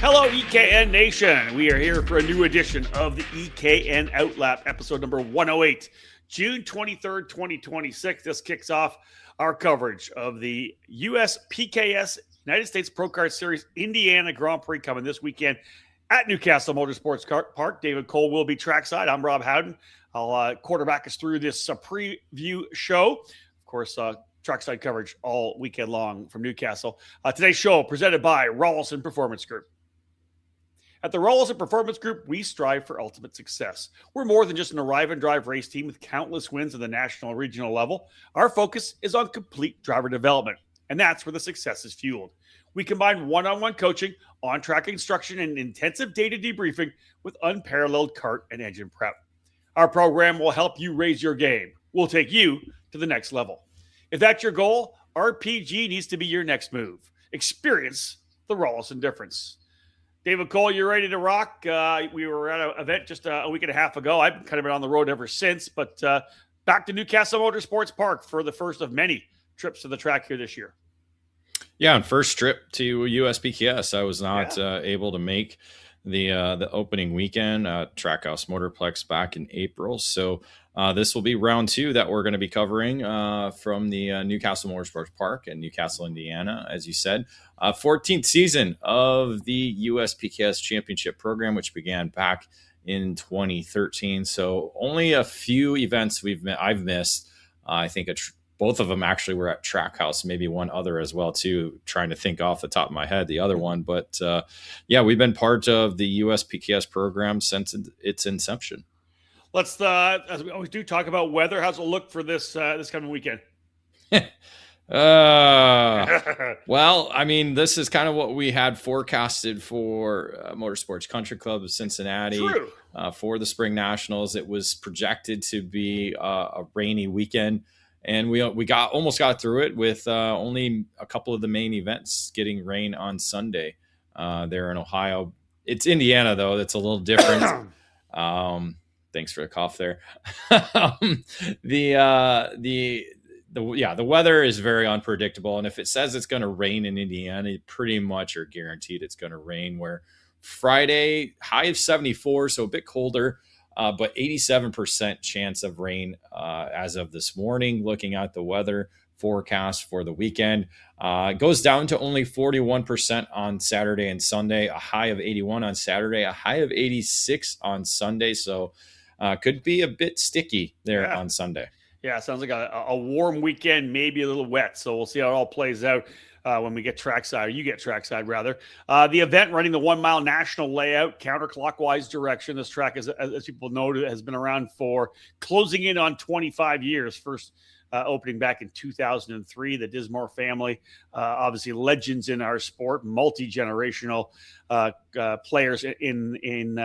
Hello, EKN Nation. We are here for a new edition of the EKN OutLap, episode number 108, June 23rd, 2026. This kicks off our coverage of the USPKS United States Pro Kart Series Indiana Grand Prix coming this weekend at Newcastle Motorsports Park. David Cole will be trackside. I'm Rob Howden. I'll quarterback us through this preview show. Of course, trackside coverage all weekend long from Newcastle. Today's show presented by Rawlson Performance Group. At the Rawlson Performance Group, we strive for ultimate success. We're more than just an arrive and drive race team with countless wins at the national and regional level. Our focus is on complete driver development, and that's where the success is fueled. We combine one-on-one coaching, on-track instruction, and intensive data debriefing with unparalleled kart and engine prep. Our program will help you raise your game. We'll take you to the next level. If that's your goal, RPG needs to be your next move. Experience the Rawlson difference. David Cole, you're ready to rock. We were at an event just a week and a half ago. I've kind of been on the road ever since, but back to Newcastle Motorsports Park for the first of many trips to the track here this year. Yeah, and first trip to USPKS. I was not able to make the opening weekend at Trackhouse Motorplex back in April. So this will be round two that we're going to be covering from the Newcastle Motorsports Park in Newcastle, Indiana, as you said. 14th season of the USPKS Championship program, which began back in 2013. So only a few events I've missed. I think both of them actually were at Trackhouse, maybe one other as well, too, trying to think off the top of my head, the other one. But we've been part of the USPKS program since its inception. Let's, as we always do, talk about weather. How's it look for this coming weekend? Well, I mean, this is kind of what we had forecasted for Motorsports Country Club of Cincinnati for the Spring Nationals. It was projected to be a rainy weekend, and we almost got through it with only a couple of the main events getting rain on Sunday there in Ohio. It's Indiana, though. That's a little different. Thanks for the cough there. The weather is very unpredictable. And if it says it's going to rain in Indiana, you pretty much are guaranteed it's going to rain. Where Friday, high of 74, so a bit colder, but 87% chance of rain as of this morning, looking at the weather forecast for the weekend. It goes down to only 41% on Saturday and Sunday, a high of 81 on Saturday, a high of 86 on Sunday. So could be a bit sticky there on Sunday. Yeah, sounds like a warm weekend, maybe a little wet. So we'll see how it all plays out when we get trackside, or you get trackside, rather. The event running the 1 mile national layout, counterclockwise direction. This track, as people know, has been around for closing in on 25 years. First opening back in 2003. The Dismore family, obviously legends in our sport, multi-generational players in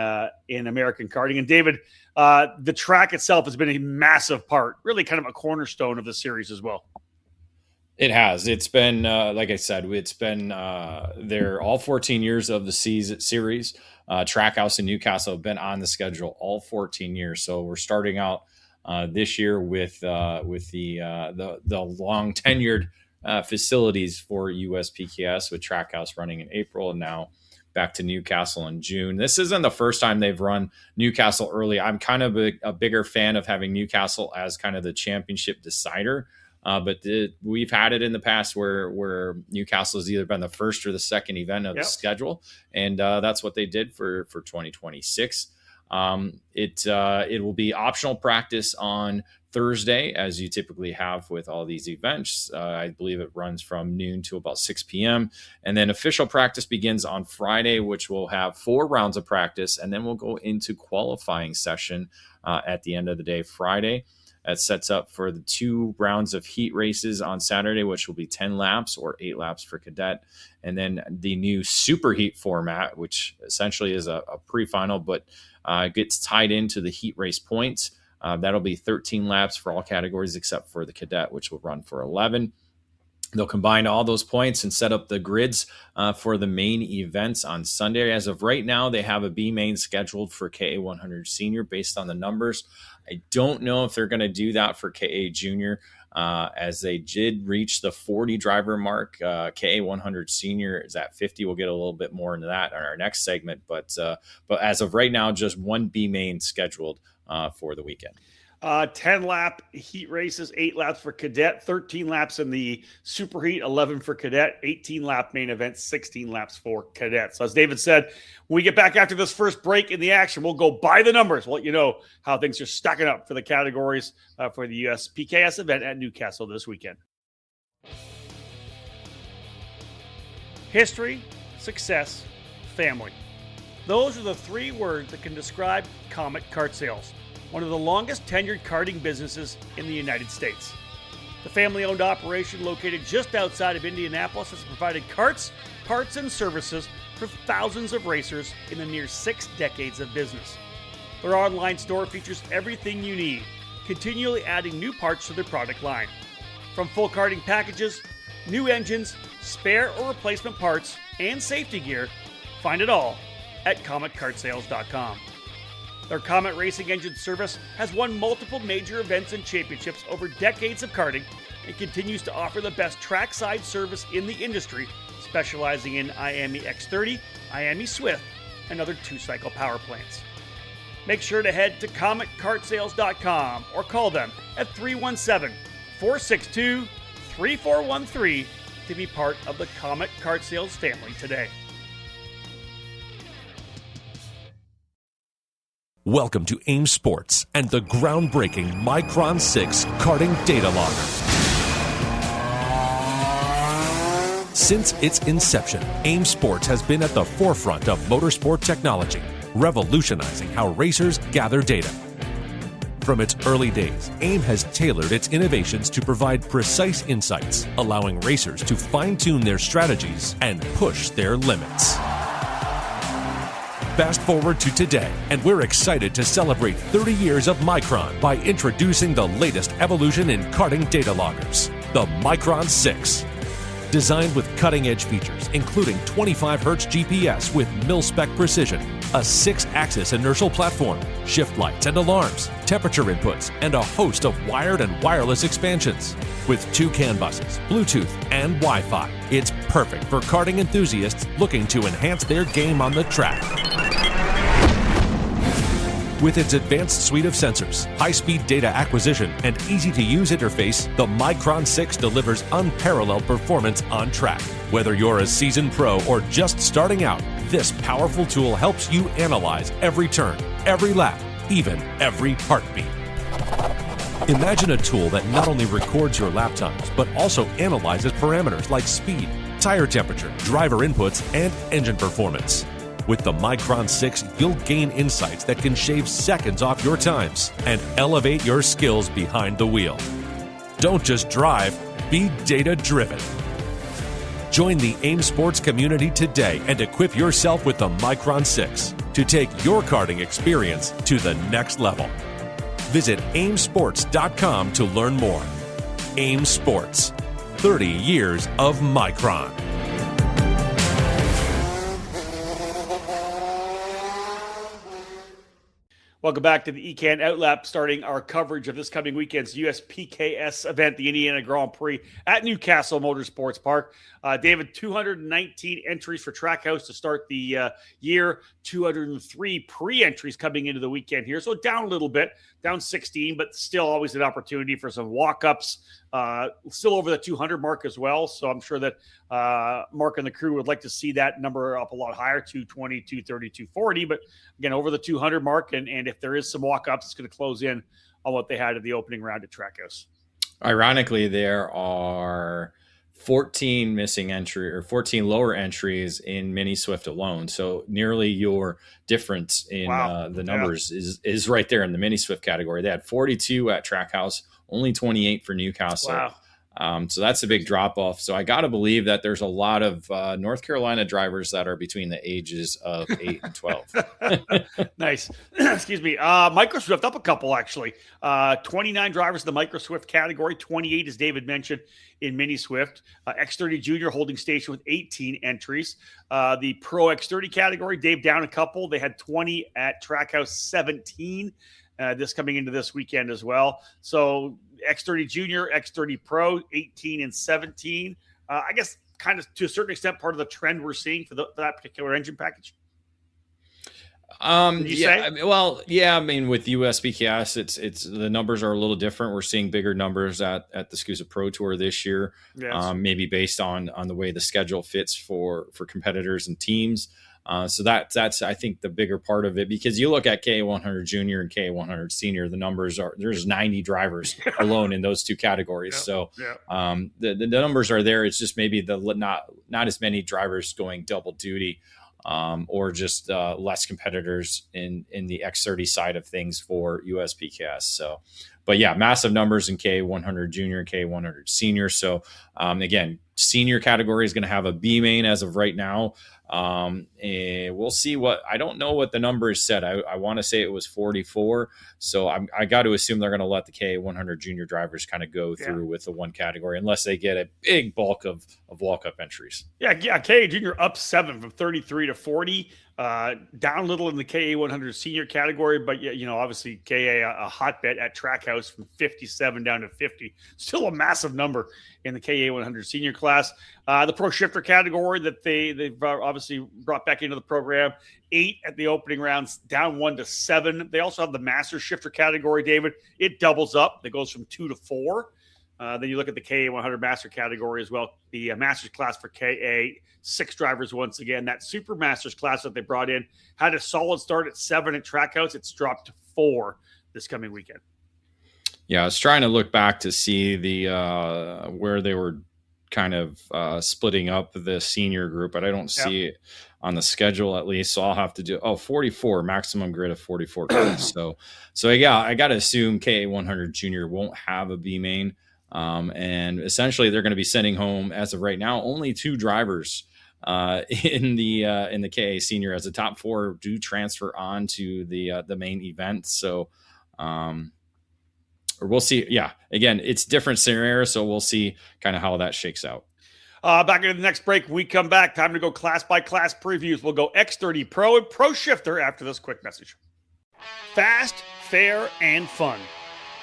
American karting. And David, the track itself has been a massive part, really kind of a cornerstone of the series as well. It has. It's been, like I said, it's been there all 14 years of the series. Trackhouse in Newcastle have been on the schedule all 14 years. So we're starting out this year with the long tenured facilities for USPKS, with Trackhouse running in April and now back to Newcastle in June. This isn't the first time they've run Newcastle early. I'm kind of a bigger fan of having Newcastle as kind of the championship decider. But we've had it in the past where Newcastle has either been the first or the second event of the schedule. And that's what they did for 2026. It will be optional practice on Thursday, as you typically have with all these events. I believe it runs from noon to about 6 p.m. And then official practice begins on Friday, which will have 4 rounds of practice. And then we'll go into qualifying session at the end of the day, Friday. That sets up for the 2 rounds of heat races on Saturday, which will be 10 laps or 8 laps for cadet. And then the new super heat format, which essentially is a pre-final, but gets tied into the heat race points. That'll be 13 laps for all categories except for the cadet, which will run for 11. They'll combine all those points and set up the grids for the main events on Sunday. As of right now, they have a B main scheduled for KA100 Senior based on the numbers. I don't know if they're going to do that for KA Junior, as they did reach the 40 driver mark. KA100 Senior is at 50. We'll get a little bit more into that in our next segment. But as of right now, just one B main scheduled for the weekend. 10 lap heat races, 8 laps for cadet, 13 laps in the super heat, 11 for cadet, 18 lap main event, 16 laps for cadet. So as David said, when we get back after this first break in the action, we'll go by the numbers. We'll let you know how things are stacking up for the categories for the USPKS event at Newcastle this weekend. History, success, family. Those are the 3 words that can describe Comet Kart Sales, one of the longest tenured karting businesses in the United States. The family-owned operation located just outside of Indianapolis has provided karts, parts, and services for thousands of racers in the near 6 decades of business. Their online store features everything you need, continually adding new parts to their product line. From full karting packages, new engines, spare or replacement parts, and safety gear, find it all at CometKartSales.com. Their Comet Racing Engine service has won multiple major events and championships over decades of karting and continues to offer the best trackside service in the industry, specializing in IAME X30, IAME Swift, and other 2-cycle power plants. Make sure to head to CometKartSales.com or call them at 317-462-3413 to be part of the Comet Kart Sales family today. Welcome to AIM Sports and the groundbreaking Micron 6 karting data logger. Since its inception, AIM Sports has been at the forefront of motorsport technology, revolutionizing how racers gather data. From its early days, AIM has tailored its innovations to provide precise insights, allowing racers to fine-tune their strategies and push their limits. Fast forward to today, and we're excited to celebrate 30 years of Micron by introducing the latest evolution in karting data loggers, the Micron 6. Designed with cutting-edge features, including 25Hz GPS with mil-spec precision, a 6-axis inertial platform, shift lights and alarms, temperature inputs, and a host of wired and wireless expansions. With 2 CAN buses, Bluetooth, and Wi-Fi, it's perfect for karting enthusiasts looking to enhance their game on the track. With its advanced suite of sensors, high-speed data acquisition, and easy-to-use interface, the Micron 6 delivers unparalleled performance on track. Whether you're a seasoned pro or just starting out, this powerful tool helps you analyze every turn, every lap, even every heartbeat. Imagine a tool that not only records your lap times, but also analyzes parameters like speed, tire temperature, driver inputs, and engine performance. With the Micron 6, you'll gain insights that can shave seconds off your times and elevate your skills behind the wheel. Don't just drive, be data-driven. Join the AIM Sports community today and equip yourself with the Micron 6 to take your karting experience to the next level. Visit aimsports.com to learn more. AIM Sports, 30 years of Micron. Welcome back to the EKN OutLap, starting our coverage of this coming weekend's USPKS event, the Indiana Grand Prix at Newcastle Motorsports Park. David, 219 entries for Trackhouse to start the year, 203 pre-entries coming into the weekend here. So down a little bit, down 16, but still always an opportunity for some walk-ups. Still over the 200 mark as well. So I'm sure that Mark and the crew would like to see that number up a lot higher, 220, 230, 240. But again, over the 200 mark. And if there is some walk-ups, it's going to close in on what they had at the opening round at Trackhouse. Ironically, there are 14 missing entry or 14 lower entries in Mini Swift alone. So nearly your difference in the numbers is right there in the Mini Swift category. They had 42 at Trackhouse, only 28 for Newcastle. So that's a big drop off. So I got to believe that there's a lot of North Carolina drivers that are between the ages of 8 and 12. Nice. Excuse me. Micro Swift up a couple, actually. 29 drivers in the Micro Swift category. 28, as David mentioned, in Mini Swift. X30 Junior holding station with 18 entries. The Pro X30 category, Dave down a couple. They had 20 at Trackhouse, 17 this coming into this weekend as well. So X30 Junior, X30 Pro, 18 and 17. I guess kind of to a certain extent part of the trend we're seeing for that particular engine package. With USBKS, it's the numbers are a little different. We're seeing bigger numbers at the SCUSA Pro Tour this year. Yes. Maybe based on the way the schedule fits for competitors and teams. So that's I think the bigger part of it, because you look at KA100 Junior and KA100 Senior, the numbers there's 90 drivers alone in those two categories. So the numbers are there. It's just maybe not as many drivers going double duty. Or just less competitors in the X30 side of things for USPKS. So, but yeah, massive numbers in K100 Junior and K100 Senior. So again, Senior category is going to have a B main as of right now. And we'll see I don't know what the number is set. I want to say it was 44. So I got to assume they're going to let the K100 Junior drivers kind of go through with the one category, unless they get a big bulk of walk-up entries. Yeah. K Junior up 7 from 33 to 40. Down a little in the KA100 Senior category, but obviously KA a hotbed at Trackhouse from 57 down to 50. Still a massive number in the KA100 Senior class. The Pro Shifter category that they've obviously brought back into the program, 8 at the opening rounds, down 1 to 7. They also have the Master Shifter category, David. It doubles up. It goes from 2 to 4. Then you look at the KA100 Master category as well. The Masters class for KA, 6 drivers once again. That Super Masters class that they brought in had a solid start at 7 at Trackhouse. It's dropped to 4 this coming weekend. Yeah, I was trying to look back to see the where they were kind of splitting up the senior group, but I don't see it on the schedule at least. So I'll have to do 44 maximum grid of 44 cars. So yeah, I got to assume KA100 Junior won't have a B main. And essentially they're going to be sending home, as of right now, only 2 drivers in the KA Senior, as the top 4 do transfer on to the main event. So or we'll see. Yeah, again, it's different scenario, so we'll see kind of how that shakes out. Back into the next break, we come back. Time to go class by class previews. We'll go X30 Pro and Pro Shifter after this quick message. Fast, fair, and fun.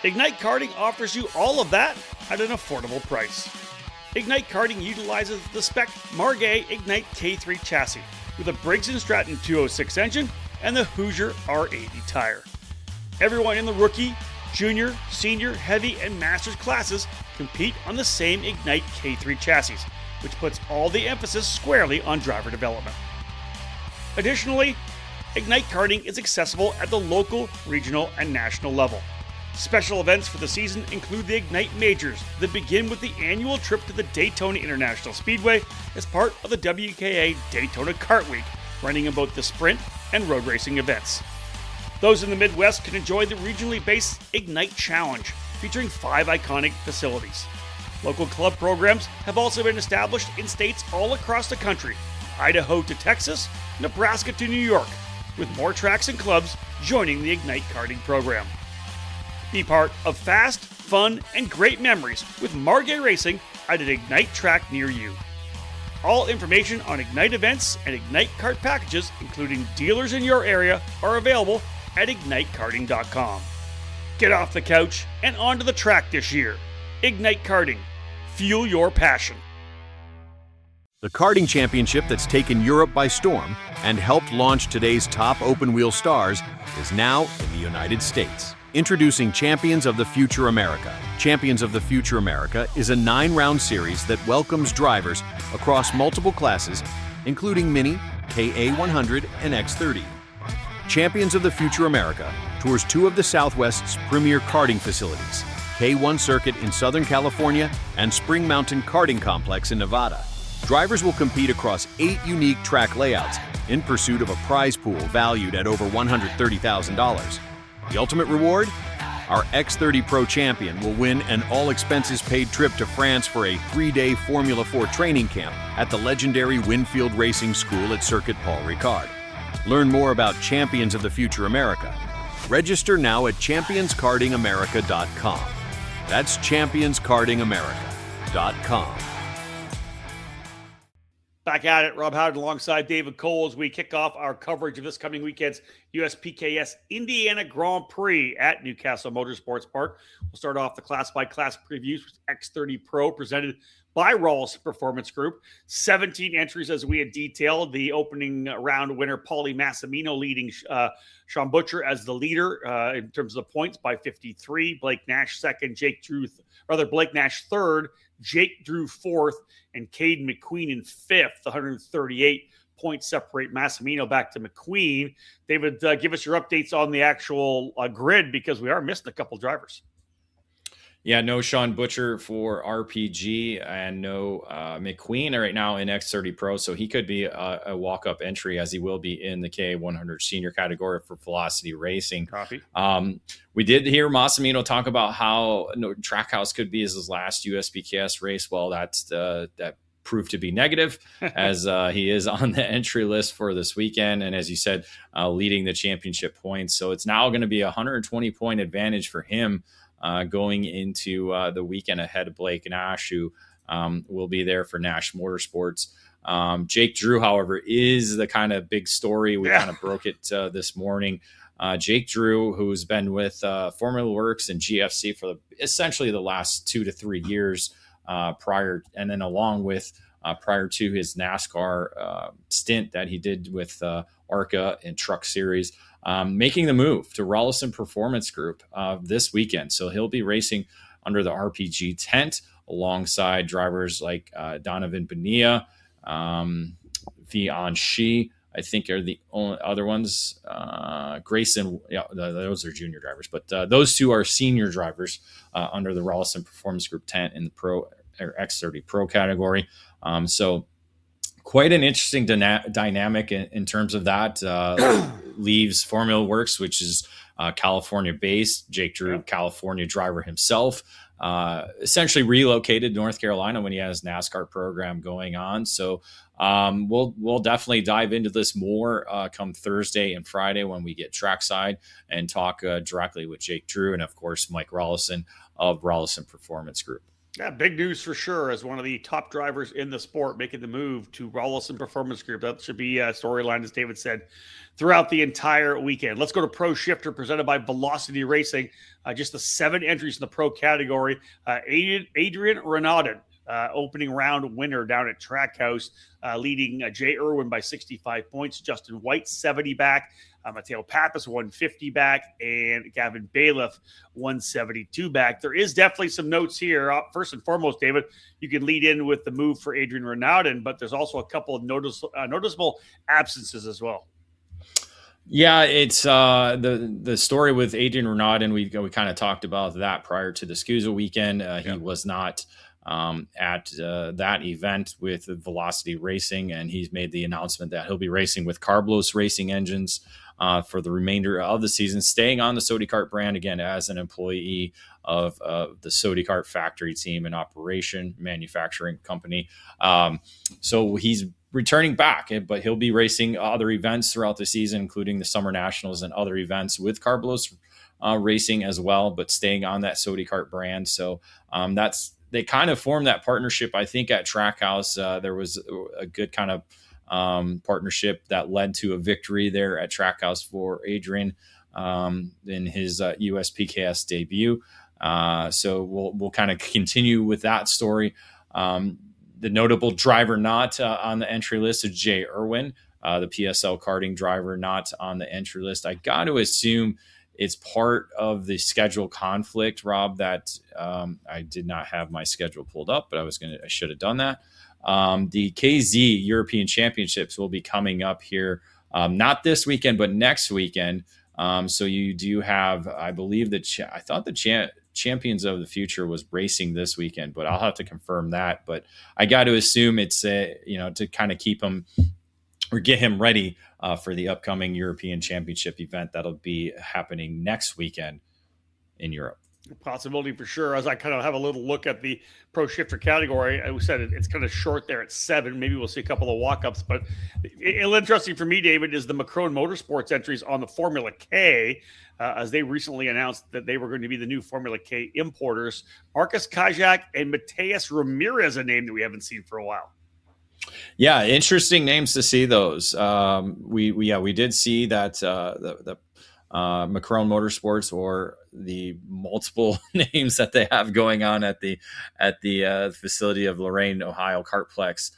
Ignite Karting offers you all of that at an affordable price. Ignite Karting utilizes the spec Margay Ignite K3 chassis with a Briggs & Stratton 206 engine and the Hoosier R80 tire. Everyone in the rookie, junior, senior, heavy, and masters classes compete on the same Ignite K3 chassis, which puts all the emphasis squarely on driver development. Additionally, Ignite Karting is accessible at the local, regional, and national level. Special events for the season include the Ignite Majors that begin with the annual trip to the Daytona International Speedway as part of the WKA Daytona Kart Week, running in both the sprint and road racing events. Those in the Midwest can enjoy the regionally based Ignite Challenge, featuring 5 iconic facilities. Local club programs have also been established in states all across the country, Idaho to Texas, Nebraska to New York, with more tracks and clubs joining the Ignite Karting program. Be part of fast, fun, and great memories with Margay Racing at an Ignite track near you. All information on Ignite events and Ignite Kart packages, including dealers in your area, are available at ignitekarting.com. Get off the couch and onto the track this year. Ignite Karting. Fuel your passion. The karting championship that's taken Europe by storm and helped launch today's top open-wheel stars is now in the United States. Introducing Champions of the Future America. Champions of the Future America is a 9-round series that welcomes drivers across multiple classes, including Mini, KA100, and X30. Champions of the Future America tours 2 of the Southwest's premier karting facilities, K1 Circuit in Southern California and Spring Mountain Karting Complex in Nevada. Drivers will compete across 8 unique track layouts in pursuit of a prize pool valued at over $130,000. The ultimate reward? Our X30 Pro champion will win an all-expenses-paid trip to France for a 3-day Formula 4 training camp at the legendary Winfield Racing School at Circuit Paul Ricard. Learn more about Champions of the Future America. Register now at championskartingamerica.com. That's championskartingamerica.com. Back at it, Rob Howard alongside David Cole as we kick off our coverage of this coming weekend's USPKS Indiana Grand Prix at Newcastle Motorsports Park. We'll start off the class-by-class previews with X30 Pro presented by Rawls Performance Group. 17 entries as we had detailed. The opening round winner, Paulie Massimino, leading Sean Butcher as the leader in terms of the points by 53. Blake Nash second, Blake Nash third, Jake Drew fourth, and Caden McQueen in fifth. 138 points separate Massimino back to McQueen. David, give us your updates on the actual grid because we are missing a couple drivers. Yeah, no Sean Butcher for RPG and no McQueen right now in X30 Pro, so he could be a walk-up entry as he will be in the K100 senior category for Velocity Racing. Copy. We did hear Massimino talk about how Trackhouse could be his last USPKS race. Well, that proved to be negative as he is on the entry list for this weekend. And as you said, leading the championship points. So it's now going to be a 120-point advantage for him going into the weekend ahead of Blake Nash, who will be there for Nash Motorsports. Jake Drew, however, is the kind of big story. We kind of broke it this morning. Jake Drew, who's been with Formula Works and GFC for essentially the last 2 to 3 years prior, and then along with prior to his NASCAR stint that he did with ARCA and Truck Series, making the move to Rollison Performance Group this weekend. So he'll be racing under the RPG tent alongside drivers like Donovan Bonilla, Vian Shi, I think are the only other ones. Grayson, yeah, those are junior drivers, but those two are senior drivers under the Rollison Performance Group tent in the Pro or X30 Pro category. So quite an interesting dynamic in terms of that. Leaves Formula Works, which is California-based. Jake Drew, California driver himself, essentially relocated to North Carolina when he has NASCAR program going on. So we'll definitely dive into this more come Thursday and Friday when we get trackside and talk directly with Jake Drew and, of course, Mike Rollison of Rollison Performance Group. Yeah, big news for sure as one of the top drivers in the sport making the move to Rollison Performance Group. That should be a storyline, as David said, throughout the entire weekend. Let's go to Pro Shifter presented by Velocity Racing. Just the 7 entries in the pro category. Adrian Renaudin, opening round winner down at Trackhouse, leading Jay Irwin by 65 points. Justin White, 70 back. Mateo Pappas, 150 back, and Gavin Bailiff, 172 back. There is definitely some notes here. First and foremost, David, you can lead in with the move for Adrian Renaudin, but there's also a couple of noticeable absences as well. Yeah, it's the story with Adrian Renaudin. We kind of talked about that prior to the SCUSA weekend. He was not at that event with Velocity Racing, and he's made the announcement that he'll be racing with Carblos Racing engines for the remainder of the season, staying on the Sody Kart brand again as an employee of the Sody Kart factory team and operation manufacturing company. So he's returning back, but he'll be racing other events throughout the season, including the Summer Nationals and other events with Carblos Racing as well, but staying on that Sody Kart brand. So they kind of formed that partnership, I think, at Trackhouse. There was a good kind of partnership that led to a victory there at Trackhouse for Adrian in his USPKS debut. So we'll kind of continue with that story. The notable driver not on the entry list is Jay Irwin, the PSL karting driver not on the entry list. I got to assume it's part of the schedule conflict, Rob, that I did not have my schedule pulled up, but I should have done that. The KZ European Championships will be coming up here, not this weekend, but next weekend. So you do have, I believe I thought the Champions of the Future was racing this weekend, but I'll have to confirm that. But I got to assume it's to kind of keep him or get him ready for the upcoming European Championship event that'll be happening next weekend in Europe. Possibility for sure. As I kind of have a little look at the pro shifter category, I said it's kind of short there at 7. Maybe we'll see a couple of walk-ups, but interesting for me, David, is the Macron Motorsports entries on the Formula K, as they recently announced that they were going to be the new Formula K importers. Marcus Kajak and Mateus Ramirez, a name that we haven't seen for a while. Yeah, interesting names to see those. We did see that the Macron Motorsports, or the multiple names that they have going on at the facility of Lorain, Ohio Kartplex,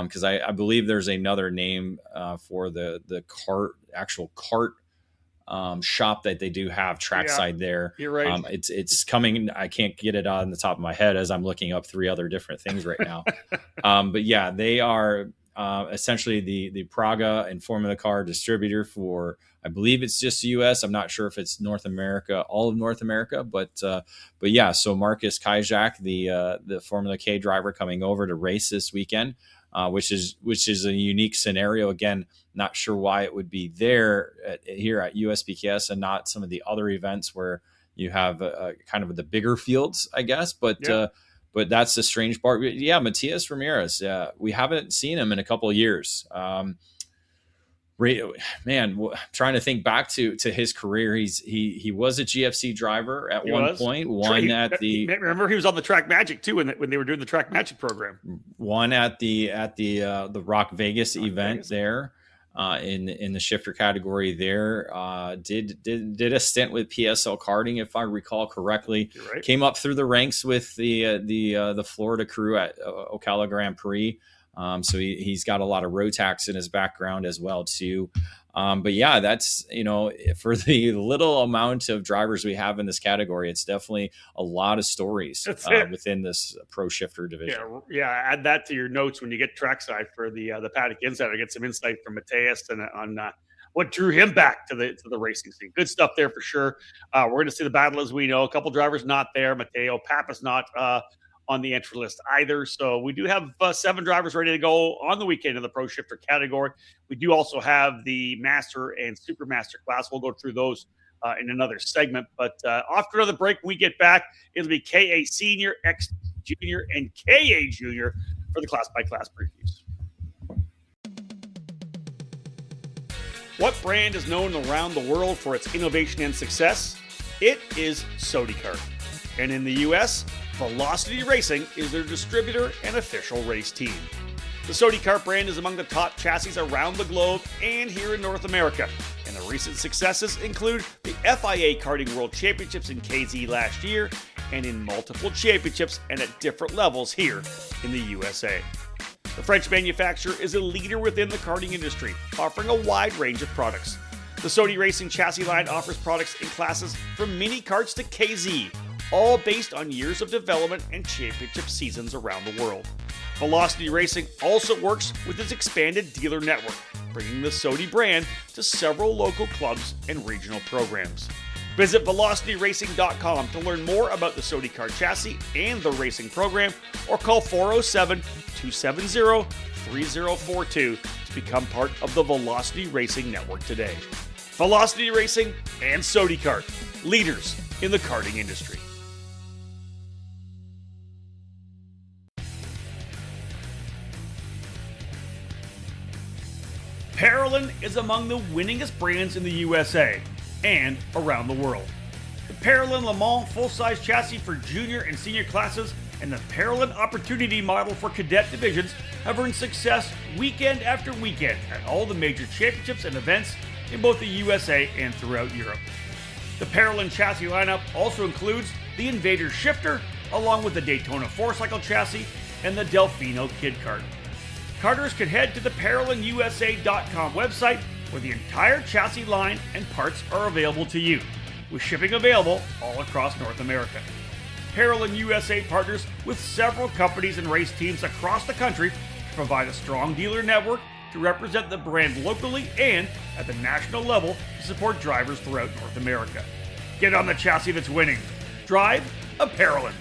because I believe there's another name for the actual kart shop that they do have trackside there. You're right. It's coming. I can't get it on the top of my head as I'm looking up 3 other different things right now. But yeah, they are essentially the Praga and Formula Car distributor for, I believe it's just the US. I'm not sure if it's North America, all of North America, but yeah. So Marcus Kajak, the Formula K driver, coming over to race this weekend, which is a unique scenario. Again, not sure why it would be there here at USBKS and not some of the other events where you have kind of the bigger fields, I guess. But that's the strange part. Yeah, Mateus Ramirez. We haven't seen him in a couple of years. Man, trying to think back to his career. He was a GFC driver at one point. Remember, he was on the Track Magic too when they were doing the Track Magic program. Won at the Rock Vegas event there in the shifter category there. Did a stint with PSL Karting, if I recall correctly. Right. Came up through the ranks with the Florida crew at Ocala Grand Prix. So he's got a lot of Rotax in his background as well too. But yeah, that's, for the little amount of drivers we have in this category, it's definitely a lot of stories within this pro shifter division. Yeah. Add that to your notes when you get trackside for the Paddock Insider. Get some insight from Mateus and on what drew him back to the racing scene. Good stuff there for sure. We're going to see the battle, as we know. A couple drivers not there. Mateo Papa's not on the entry list either. So we do have 7 drivers ready to go on the weekend in the pro shifter category. We do also have the master and super master class. We'll go through those in another segment, but after another break, when we get back, it'll be KA senior, X junior, and KA junior for the class by class previews. What brand is known around the world for its innovation and success? It is SodiKart. And in the US, Velocity Racing is their distributor and official race team. The SodiKart brand is among the top chassis around the globe and here in North America. And the recent successes include the FIA Karting World Championships in KZ last year and in multiple championships and at different levels here in the USA. The French manufacturer is a leader within the karting industry, offering a wide range of products. The Sodi Racing chassis line offers products in classes from mini karts to KZ, all based on years of development and championship seasons around the world. Velocity Racing also works with its expanded dealer network, bringing the Sodi brand to several local clubs and regional programs. Visit velocityracing.com to learn more about the SodiKart chassis and the racing program, or call 407-270-3042 to become part of the Velocity Racing network today. Velocity Racing and SodiKart, leaders in the karting industry. Parolin is among the winningest brands in the USA and around the world. The Parolin Le Mans full-size chassis for junior and senior classes and the Parolin Opportunity model for cadet divisions have earned success weekend after weekend at all the major championships and events in both the USA and throughout Europe. The Parolin chassis lineup also includes the Invader shifter, along with the Daytona 4-cycle chassis and the Delfino Kid Kart. Karters can head to the ParolinUSA.com website, where the entire chassis line and parts are available to you, with shipping available all across North America. Parolin USA partners with several companies and race teams across the country to provide a strong dealer network to represent the brand locally and at the national level to support drivers throughout North America. Get on the chassis that's winning. Drive a Parolin.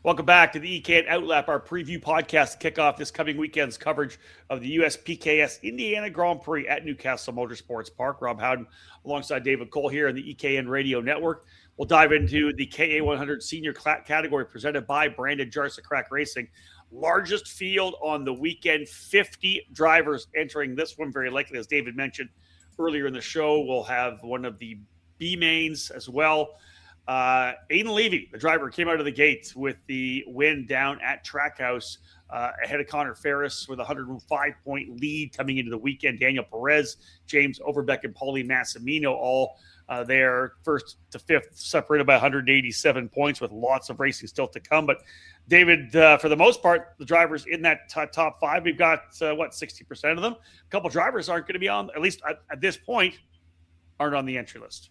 Welcome back to the EKN OutLap, our preview podcast to kick off this coming weekend's coverage of the USPKS Indiana Grand Prix at Newcastle Motorsports Park. Rob Howden alongside David Cole here on the EKN Radio Network. We'll dive into the KA100 senior category presented by Brandon Jarsekrak Racing. Largest field on the weekend, 50 drivers entering this one. Very likely, as David mentioned earlier in the show, we'll have one of the B mains as well. Aiden Levy, the driver, came out of the gate with the win down at Trackhouse ahead of Connor Ferris with a 105-point lead coming into the weekend. Daniel Perez, James Overbeck, and Paulie Massimino all there first to fifth, separated by 187 points with lots of racing still to come. But David, for the most part, the drivers in that top five, we've got, 60% of them. A couple drivers aren't going to be on, at least at this point, aren't on the entry list.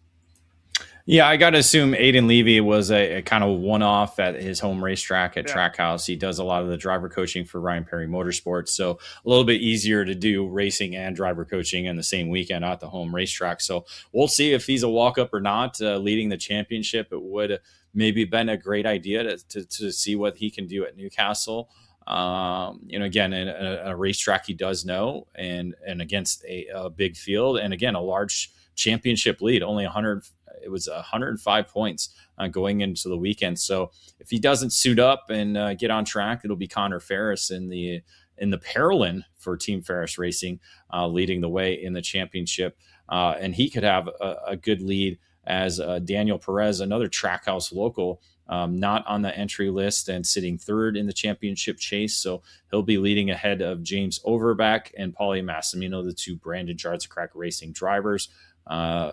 Yeah, I got to assume Aiden Levy was a kind of one-off at his home racetrack at Trackhouse. He does a lot of the driver coaching for Ryan Perry Motorsports, so a little bit easier to do racing and driver coaching in the same weekend at the home racetrack. So we'll see if he's a walk-up or not. Leading the championship, it would maybe been a great idea to see what he can do at Newcastle. Again, in a racetrack he does know, and against a big field, and again, a large championship lead, only 105 points going into the weekend. So if he doesn't suit up and get on track, it'll be Connor Ferris in the Parolin for Team Ferris Racing, leading the way in the championship. And he could have a good lead as Daniel Perez, another Trackhouse local, not on the entry list and sitting third in the championship chase. So he'll be leading ahead of James Overbeck and Paulie Massimino, the two Brandon Jarsekrak Racing drivers.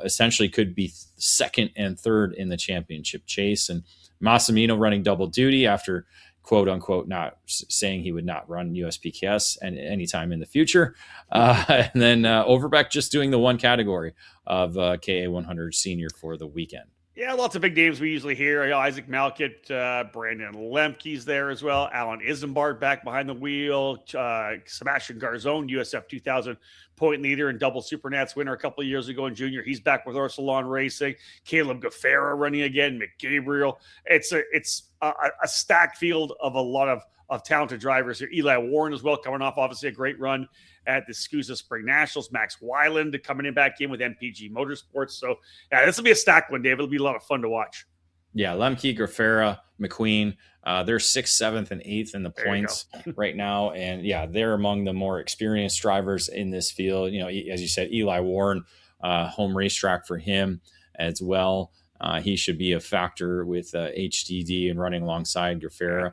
Essentially could be second and third in the championship chase. And Massimino running double duty after, quote unquote, not saying he would not run USPKS anytime in the future. And then Overbeck just doing the one category of KA100 senior for the weekend. Yeah, lots of big names we usually hear. Isaac Malkett, Brandon Lemke's there as well. Alan Isambard back behind the wheel. Sebastian Garzone, USF 2000 point leader and double Supernats winner a couple of years ago in junior. He's back with Orsalon Racing. Caleb Gaffera running again. McGabriel. It's a stacked field of a lot of talented drivers here. Eli Warren as well, coming off obviously a great run at the SCUSA Spring Nationals. Max Weiland coming back in with MPG Motorsports. So, yeah, this will be a stacked one, Dave. It'll be a lot of fun to watch. Yeah, Lemke, Gaffera, McQueen, they're 6th, 7th, and 8th in the points right now. And, yeah, they're among the more experienced drivers in this field. You know, as you said, Eli Warren, home racetrack for him as well. He should be a factor with HDD and running alongside Gaffera.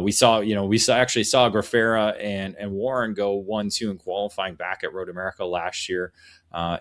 We actually saw Gaffera and Warren go 1-2 in qualifying back at Road America last year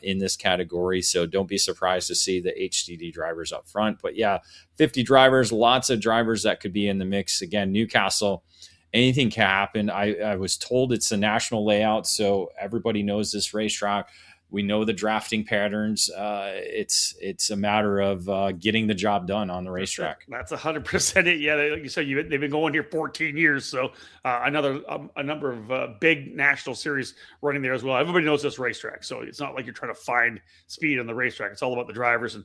in this category. So don't be surprised to see the HDD drivers up front. But yeah, 50 drivers, lots of drivers that could be in the mix. Again, Newcastle, anything can happen. I was told it's a national layout, so everybody knows this racetrack. We know the drafting patterns. It's a matter of getting the job done on the racetrack. That's 100% it. Yeah, like you said, they've been going here 14 years. So a number of big national series running there as well. Everybody knows this racetrack. So it's not like you're trying to find speed on the racetrack. It's all about the drivers and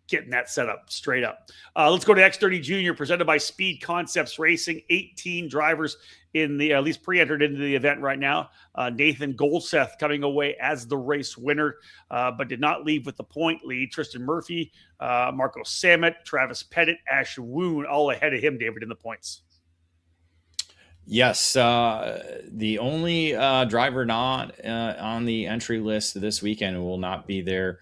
getting that set up straight up. Let's go to X30 Junior, presented by Speed Concepts Racing. 18 drivers in the at least pre-entered into the event right now. Nathan Goldseth coming away as the race winner, but did not leave with the point lead. Tristan Murphy, Marco Samet, Travis Pettit, Ash Woon, all ahead of him, David, in the points. Yes, the only driver not on the entry list this weekend will not be there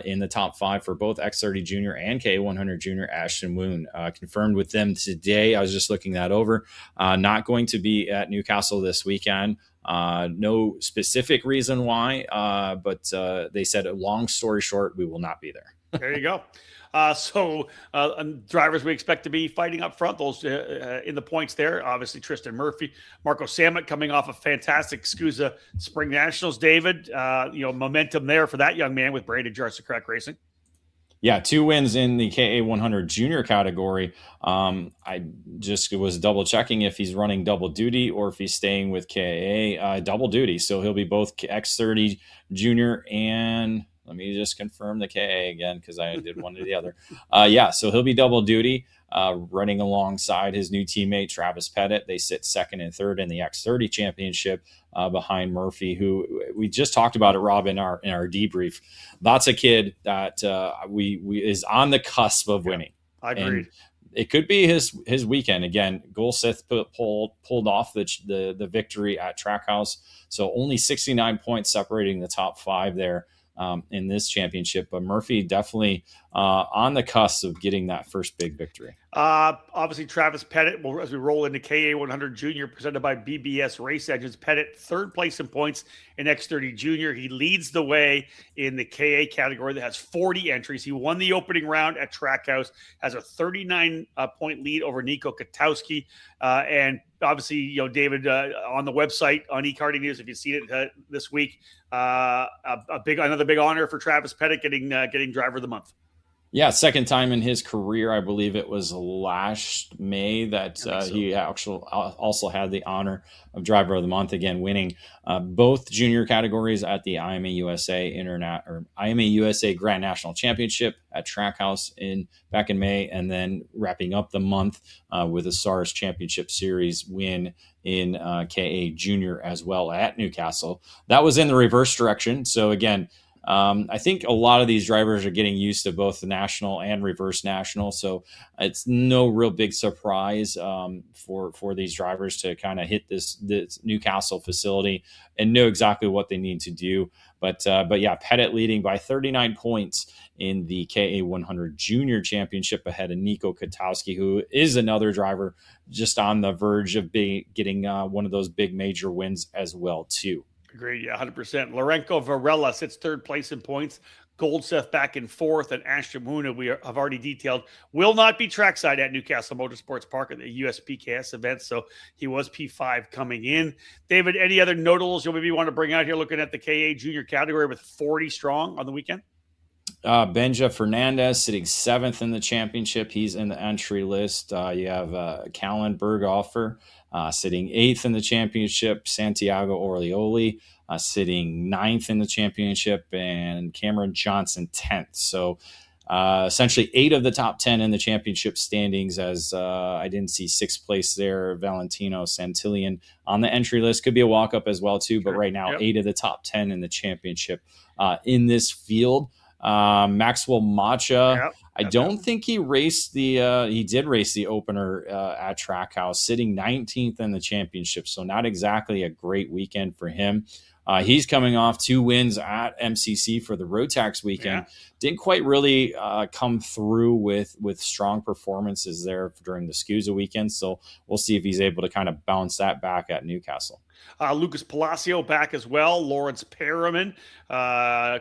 in the top 5 for both X30 Junior and K100 Junior. Ashton Woon confirmed with them today. I was just looking that over. Not going to be at Newcastle this weekend. No specific reason why, but they said, long story short, we will not be there. There you go. So drivers we expect to be fighting up front, those in the points there. Obviously, Tristan Murphy, Marco Samet coming off a fantastic SCUSA Spring Nationals. David, momentum there for that young man with Brandon Jarsekrak Racing. Yeah, 2 wins in the KA100 Junior category. I just was double checking if he's running double duty or if he's staying with KA double duty. So he'll be both X30 Junior and Let me just confirm the KA again, because I did one or the other. So he'll be double duty, running alongside his new teammate, Travis Pettit. They sit second and third in the X30 championship behind Murphy, who we just talked about it, Rob, in our debrief. That's a kid that we is on the cusp of winning. I agree. And it could be his weekend. Again, Golseth pulled off the victory at Trackhouse. So only 69 points separating the top 5 there in this championship. But Murphy definitely on the cusp of getting that first big victory. Obviously, Travis Pettit, as we roll into KA 100 Junior, presented by BBS Race Engines. Pettit, third place in points in X30 Junior. He leads the way in the KA category that has 40 entries. He won the opening round at Trackhouse, has a 39-point lead over Nico Katowski. And obviously, David, on the website, on eKarting News, if you've seen it this week, another big honor for Travis Pettit getting Driver of the Month. Yeah, second time in his career. I believe it was last May that he actually also had the honor of Driver of the Month, again winning both junior categories at the IMA USA Grand National Championship at Trackhouse back in May, and then wrapping up the month with a SARS Championship Series win in KA Junior as well at Newcastle. That was in the reverse direction. So again, I think a lot of these drivers are getting used to both the national and reverse national, so it's no real big surprise for these drivers to kind of hit this Newcastle facility and know exactly what they need to do. But yeah, Pettit leading by 39 points in the KA 100 Junior Championship ahead of Nico Katowski, who is another driver just on the verge of getting one of those big major wins as well too. Agreed, yeah, 100%. Lorenko Varela sits third place in points. Goldseth back in fourth, and Ashton Muna, we have already detailed, will not be trackside at Newcastle Motorsports Park at the USPKS event, so he was P5 coming in. David, any other notables you maybe want to bring out here looking at the KA junior category with 40 strong on the weekend? Benja Fernandez sitting seventh in the championship. He's in the entry list. You have Callan Berghofer sitting eighth in the championship. Santiago Orlioli sitting ninth in the championship, and Cameron Johnson 10th. So essentially 8 of the top 10 in the championship standings, as I didn't see sixth place there. Valentino Santillan on the entry list. Could be a walk-up as well too, but right now 8 of the top 10 in the championship in this field. Maxwell Macha, I don't think he raced he did race the opener at Trackhouse, sitting 19th in the championship, so not exactly a great weekend for him. He's coming off 2 wins at MCC for the Rotax weekend. Didn't quite really come through with strong performances there during the SCUSA weekend, so we'll see if he's able to kind of bounce that back at Newcastle. Lucas Palacio back as well. Lawrence Perriman,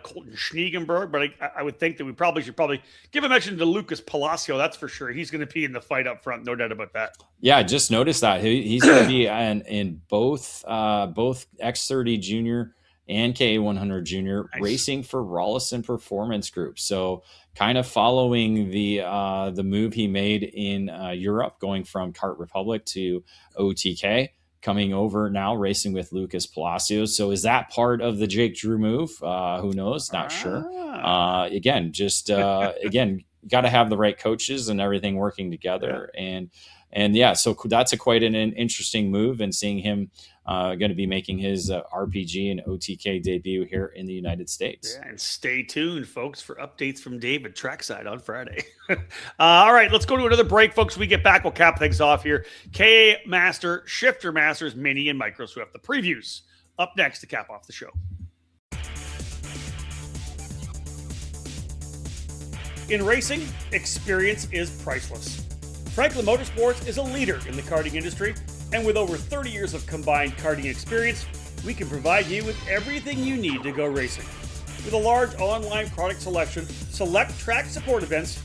Colton Schniegenberg. But I would think that we should give a mention to Lucas Palacio. That's for sure. He's going to be in the fight up front. No doubt about that. Yeah, I just noticed that. He's going to be in both X30 Junior and KA100 Junior racing for Rollison Performance Group. So kind of following the move he made in Europe, going from Kart Republic to OTK. Coming over now, racing with Lucas Palacios. So is that part of the Jake Drew move? Who knows? Not sure. Again, got to have the right coaches and everything working together. And yeah, so that's quite an interesting move, and seeing him going to be making his RPG and OTK debut here in the United States. Yeah, and stay tuned, folks, for updates from David Trackside on Friday. All right, let's go to another break, folks. When we get back, we'll cap things off here. KA Master, Shifter Masters, Mini, and Micro Swift. The previews up next to cap off the show. In racing, experience is priceless. Franklin Motorsports is a leader in the karting industry, and with over 30 years of combined karting experience, we can provide you with everything you need to go racing. With a large online product selection, select track support events,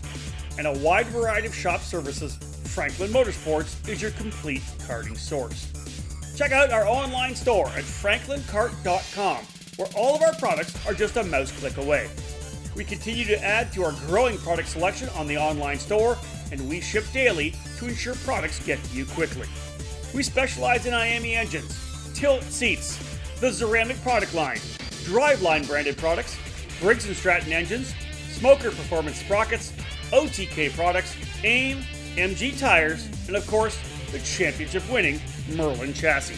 and a wide variety of shop services, Franklin Motorsports is your complete karting source. Check out our online store at franklinkart.com, where all of our products are just a mouse click away. We continue to add to our growing product selection on the online store, and we ship daily to ensure products get to you quickly. We specialize in IAME engines, tilt seats, the Ceramic product line, Driveline branded products, Briggs & Stratton engines, Smoker Performance sprockets, OTK products, AIM, MG tires, and of course, the championship-winning Merlin chassis.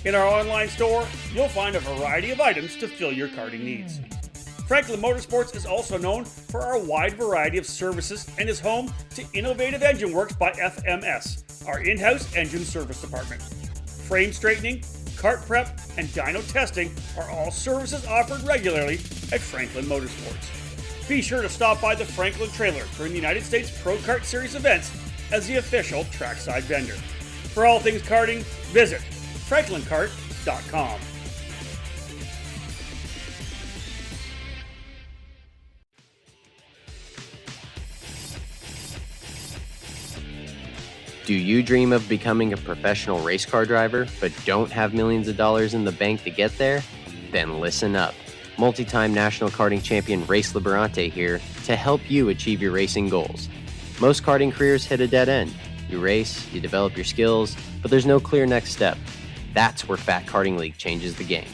In our online store, you'll find a variety of items to fill your karting needs. Franklin Motorsports is also known for our wide variety of services and is home to Innovative Engine Works by FMS, our in-house engine service department. Frame straightening, kart prep, and dyno testing are all services offered regularly at Franklin Motorsports. Be sure to stop by the Franklin trailer during the United States Pro Kart Series events as the official trackside vendor. For all things karting, visit franklinkart.com. Do you dream of becoming a professional race car driver but don't have millions of dollars in the bank to get there? Then listen up. Multi-time national karting champion Race Liberante here to help you achieve your racing goals. Most karting careers hit a dead end. You race, you develop your skills, but there's no clear next step. That's where Fat Karting League changes the game.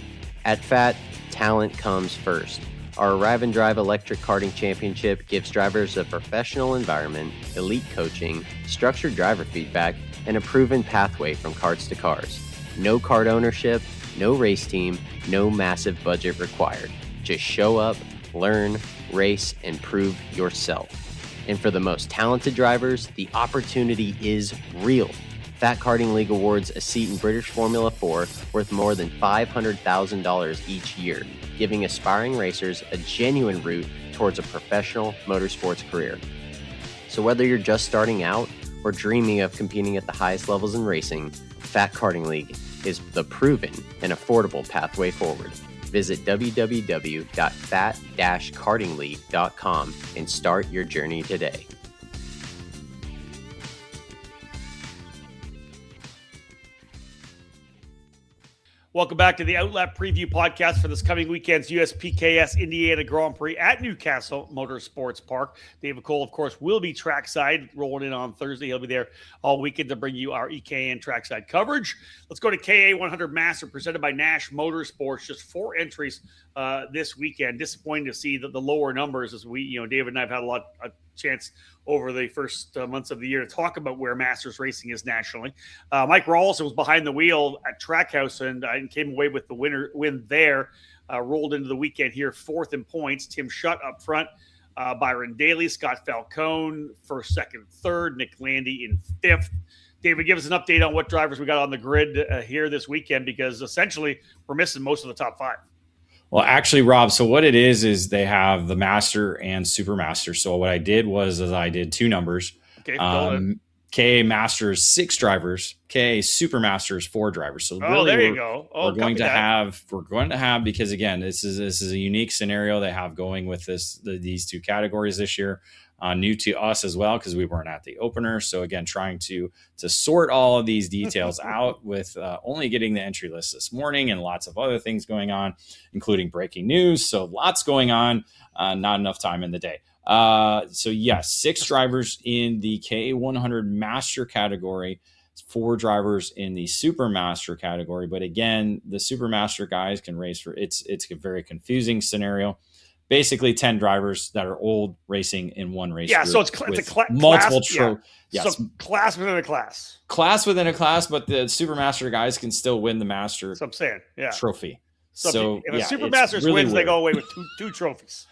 At Fat, talent comes first. Our Arrive and Drive Electric Karting Championship gives drivers a professional environment, elite coaching, structured driver feedback, and a proven pathway from karts to cars. No kart ownership, no race team, no massive budget required. Just show up, learn, race, and prove yourself. And for the most talented drivers, the opportunity is real. Fat Karting League awards a seat in British Formula 4 worth more than $500,000 each year, giving aspiring racers a genuine route towards a professional motorsports career. So whether you're just starting out or dreaming of competing at the highest levels in racing, Fat Karting League is the proven and affordable pathway forward. Visit www.fat-kartingleague.com and start your journey today. Welcome back to the OutLap Preview Podcast for this coming weekend's USPKS Indiana Grand Prix at Newcastle Motorsports Park. David Cole, of course, will be trackside rolling in on Thursday. He'll be there all weekend to bring you our EKN Trackside coverage. Let's go to KA 100 Master presented by Nash Motorsports. Just 4 entries this weekend. Disappointing to see the lower numbers as David and I have had a chance over the first months of the year to talk about where Masters racing is nationally. Mike Rawlson was behind the wheel at Trackhouse and came away with the win there. Rolled into the weekend here 4th in points. Tim Schutt up front. Byron Daly, Scott Falcone, 1st, 2nd, 3rd. Nick Landy in 5th. David, give us an update on what drivers we got on the grid here this weekend, because essentially we're missing most of the top 5. Well, actually, Rob, so what it is they have the Master and Super Master. So what I did was I did 2 numbers. Okay. KA Masters 6 drivers, KA Super Masters 4 drivers. So really there you go. We're going to have because again, this is a unique scenario they have going with these 2 categories this year. New to us as well, because we weren't at the opener. So again, trying to sort all of these details out with only getting the entry list this morning and lots of other things going on, including breaking news. So lots going on, not enough time in the day. So yes, 6 drivers in the KA100 Master category, 4 drivers in the Super Master category. But again, the Super Master guys can race for it's a very confusing scenario. Basically 10 drivers that are old racing in one race. Yeah, so it's a multiple class. Yes. So class within a class. Class within a class, but the Super Master guys can still win the Master That's what I'm saying. Yeah. trophy. So if a Super Masters really wins, they go away with two trophies.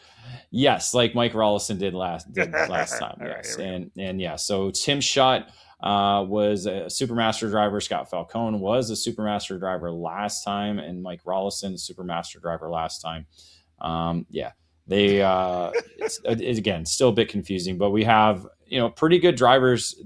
Yes, like Mike Rawlson did last time. Yes. Right, and yeah, so Tim Schutt was a Supermaster driver. Scott Falcone was a Supermaster driver last time, and Mike Rawlson, Supermaster driver last time. They it's again still a bit confusing, but we have pretty good drivers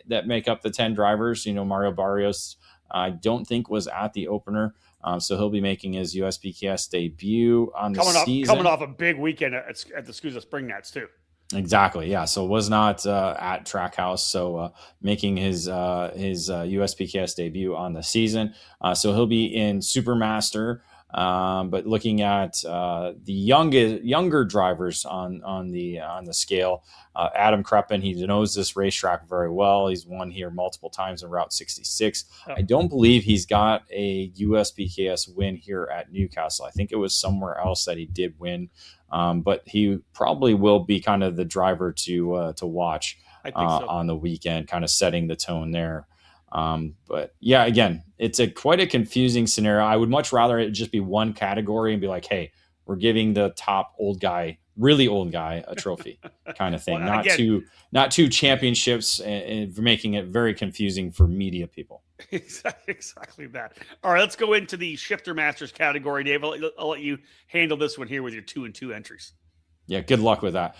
that make up the 10 drivers. Mario Barrios, I don't think was at the opener. So he'll be making his USPKS debut on the season. Coming off a big weekend at the SCUSA Spring Nats too. Exactly, yeah. So was not at Trackhouse, so making his USPKS debut on the season. So he'll be in Supermaster But looking at the younger drivers on the scale, Adam Kreppen, he knows this racetrack very well. He's won here multiple times in Route 66. I don't believe he's got a USPKS win here at Newcastle. I think it was somewhere else that he did win, but he probably will be kind of the driver to watch on the weekend, kind of setting the tone there. But yeah, again, it's quite a confusing scenario. I would much rather it just be one category and be like, hey, we're giving the top really old guy a trophy kind of thing. Well, not two championships and making it very confusing for media people. Exactly that. All right, let's go into the Shifter Masters category, Dave. I'll let you handle this one here with your 2 and 2 entries. Yeah, good luck with that.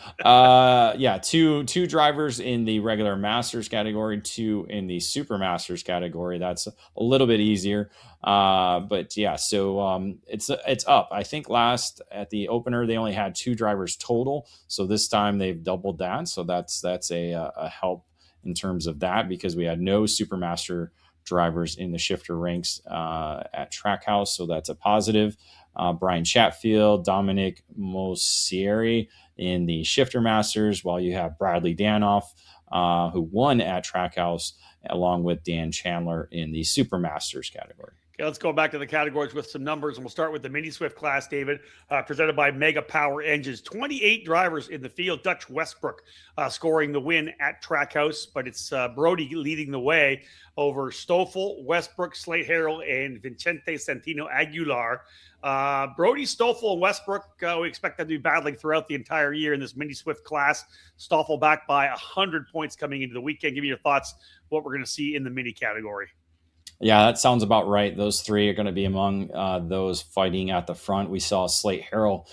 Two drivers in the regular Masters category, 2 in the Super Masters category. That's a little bit easier. But yeah, so it's up. I think last at the opener they only had 2 drivers total, so this time they've doubled that. So that's a help in terms of that, because we had no Supermaster drivers in the shifter ranks at Trackhouse, so that's a positive. Brian Chatfield, Dominic Mosieri in the Shifter Masters, while you have Bradley Danoff, who won at Trackhouse, along with Dan Chandler in the Super Masters category. Okay, let's go back to the categories with some numbers, and we'll start with the Mini Swift class, David, presented by Mega Power Engines. 28 drivers in the field. Dutch Westbrook scoring the win at Trackhouse, but it's Brody leading the way over Stoffel, Westbrook, Slate Harrell, and Vicente Santino Aguilar. Brody, Stoffel, and Westbrook, we expect them to be battling throughout the entire year in this Mini Swift class. Stoffel back by 100 points coming into the weekend. Give me your thoughts what we're going to see in the mini category. Yeah, that sounds about right. Those 3 are going to be among those fighting at the front. We saw Slate Harrell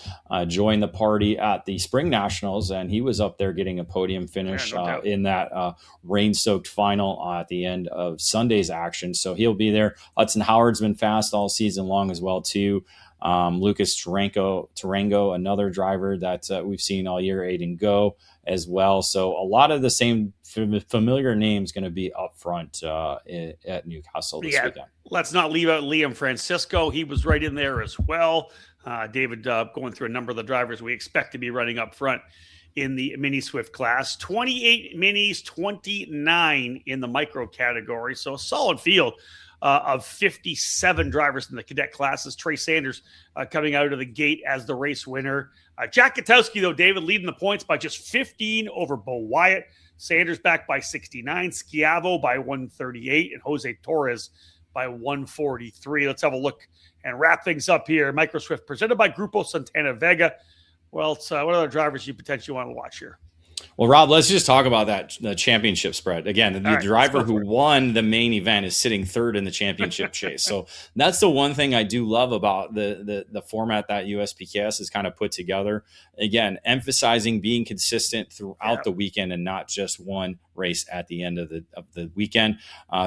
join the party at the Spring Nationals, and he was up there getting a podium finish in that rain-soaked final at the end of Sunday's action. So he'll be there. Hudson Howard's been fast all season long as well, too. Lucas Tarango, another driver that we've seen all year, Aiden Go as well. So a lot of the same familiar names going to be up front at Newcastle this weekend. Let's not leave out Liam Francisco. He was right in there as well. David, going through a number of the drivers we expect to be running up front in the Mini Swift class. 28 minis, 29 in the micro category. So a solid field of 57 drivers in the cadet classes. Trey Sanders coming out of the gate as the race winner. Jack Gutowski, though, David, leading the points by just 15 over Bo Wyatt. Sanders back by 69, Schiavo by 138, and Jose Torres by 143. Let's have a look and wrap things up here. Micro Swift presented by Grupo Santana Vega. Well, what other drivers you potentially want to watch here? Well, Rob, let's just talk about the championship spread. Again, the driver who won the main event is sitting third in the championship chase. So that's the one thing I do love about the format that USPKS has kind of put together. Again, emphasizing being consistent throughout the weekend and not just one race at the end of the weekend.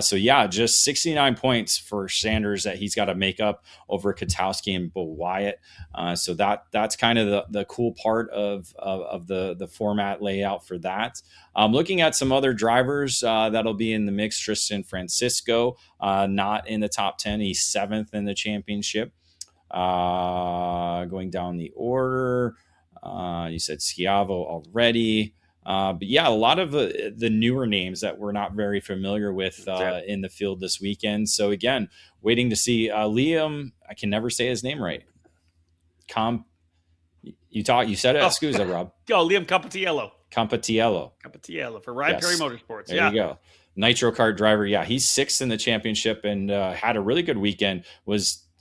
So yeah, just 69 points for Sanders that he's got to make up over Gutowski and Bo Wyatt. So that's kind of the cool part of the format layout for that. Looking at some other drivers that'll be in the mix. Tristan Francisco, not in the top 10. He's 7th in the championship. Going down the order, you said Schiavo already. But yeah, a lot of the newer names that we're not very familiar with in the field this weekend. So again, waiting to see Liam. I can never say his name right. You said it. Scusa, Rob. Liam Campatiello. Campatiello for Ryan Perry Motorsports. There you go. Nitro kart driver. Yeah, he's 6th in the championship and had a really good weekend.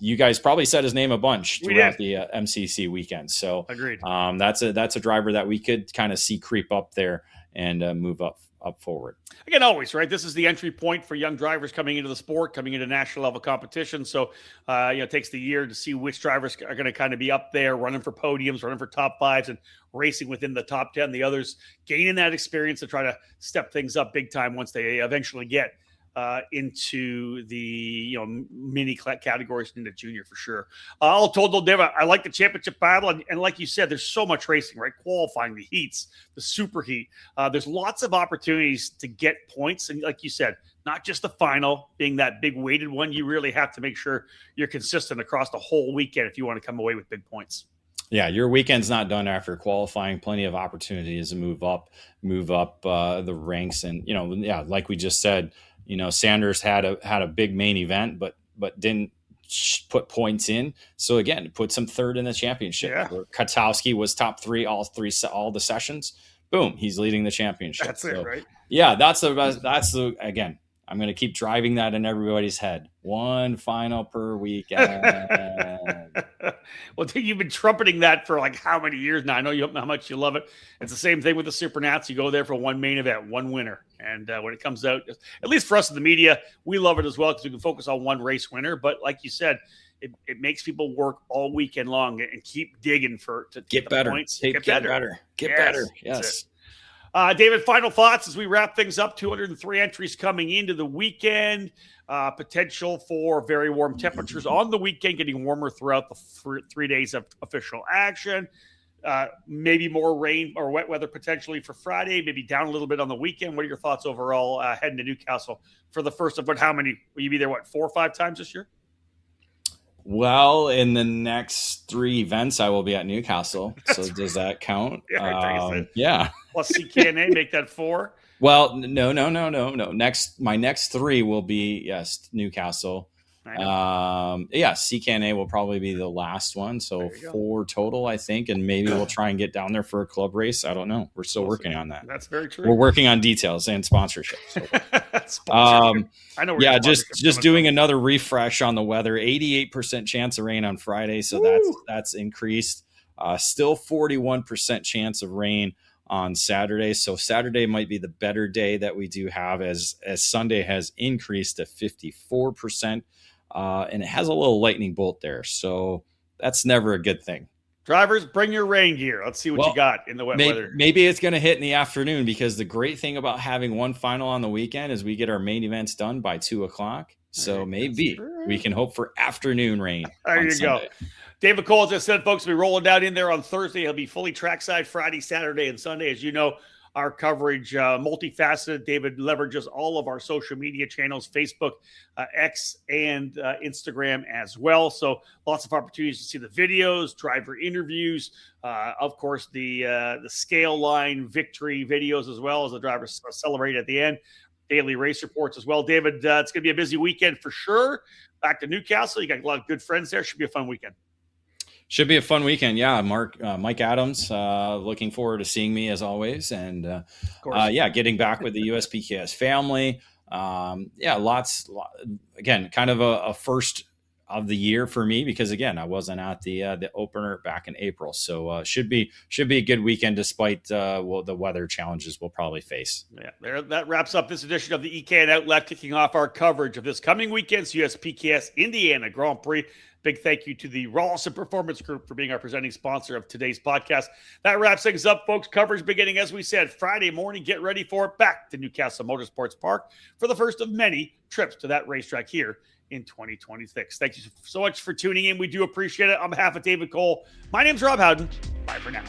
You guys probably said his name a bunch throughout the MCC weekend. So agreed. That's a driver that we could kind of see creep up there and move up forward. Again, always, right? This is the entry point for young drivers coming into the sport, coming into national level competition. So, it takes the year to see which drivers are going to kind of be up there, running for podiums, running for top 5s, and racing within the top 10. The others gaining that experience to try to step things up big time once they eventually get into the mini categories into junior for sure. All told, though, Dave, I like the championship battle, and like you said, there's so much racing, right? Qualifying, the heats, the super heat. There's lots of opportunities to get points, and like you said, not just the final being that big weighted one. You really have to make sure you're consistent across the whole weekend if you want to come away with big points. Yeah, your weekend's not done after qualifying. Plenty of opportunities to move up the ranks, and like we just said. Sanders had a big main event, but didn't put points in. So again, puts him third in the championship. Yeah. Katowski was top three all the sessions. Boom, he's leading the championship. That's it, right? Yeah, that's the best. Again, I'm going to keep driving that in everybody's head. One final per weekend. Well, you've been trumpeting that for like how many years now? I know how much you love it. It's the same thing with the Supernats. You go there for one main event, one winner. And when it comes out, at least for us in the media, we love it as well because we can focus on one race winner. But like you said, it makes people work all weekend long and keep digging to get better. Points. Get better. Yes. David, final thoughts as we wrap things up. 203 entries coming into the weekend. Potential for very warm temperatures on the weekend, getting warmer throughout the 3 days of official action. Maybe more rain or wet weather potentially for Friday, maybe down a little bit on the weekend. What are your thoughts overall heading to Newcastle for the first of how many? Will you be there, 4 or 5 times this year? Well, in the next 3 events, I will be at Newcastle. So does that count? Yeah. Plus CKNA, make that 4. Well, no. My next 3 will be, Newcastle. CKNA will probably be the last one. So 4 total, I think. And maybe we'll try and get down there for a club race. I don't know. We're still working on that. That's very true. We're working on details and sponsorship. So. I know. Just doing another refresh on the weather. 88% chance of rain on Friday. So that's increased. Still 41% chance of rain on Saturday. So Saturday might be the better day that we do have as Sunday has increased to 54%. And it has a little lightning bolt there. So that's never a good thing. Drivers, bring your rain gear. Let's see what you got in the wet weather. Maybe it's going to hit in the afternoon because the great thing about having one final on the weekend is we get our main events done by 2:00. So maybe we can hope for afternoon rain. There you Sunday. Go. David Cole, as I said, folks, will be rolling down in there on Thursday. He'll be fully trackside Friday, Saturday, and Sunday. As you know, our coverage, multifaceted. David leverages all of our social media channels, Facebook, X, and Instagram as well. So lots of opportunities to see the videos, driver interviews, of course, the scale line victory videos, as well as the drivers celebrate at the end. Daily race reports as well. David, it's going to be a busy weekend for sure. Back to Newcastle. You got a lot of good friends there. Should be a fun weekend. Should be a fun weekend. Yeah. Mike Adams, looking forward to seeing me as always. And getting back with the USPKS family. Again, kind of a first of the year for me because again, I wasn't at the opener back in April. So should be a good weekend despite the weather challenges we'll probably face. Yeah, that wraps up this edition of the EKN OutLap, kicking off our coverage of this coming weekend's USPKS Indiana Grand Prix. Big thank you to the Rawlson Performance Group for being our presenting sponsor of today's podcast. That wraps things up, folks. Coverage beginning, as we said, Friday morning. Get ready for it. Back to Newcastle Motorsports Park for the first of many trips to that racetrack here in 2026. Thank you so much for tuning in. We do appreciate it. On behalf of David Cole, my name's Rob Howden. Bye for now.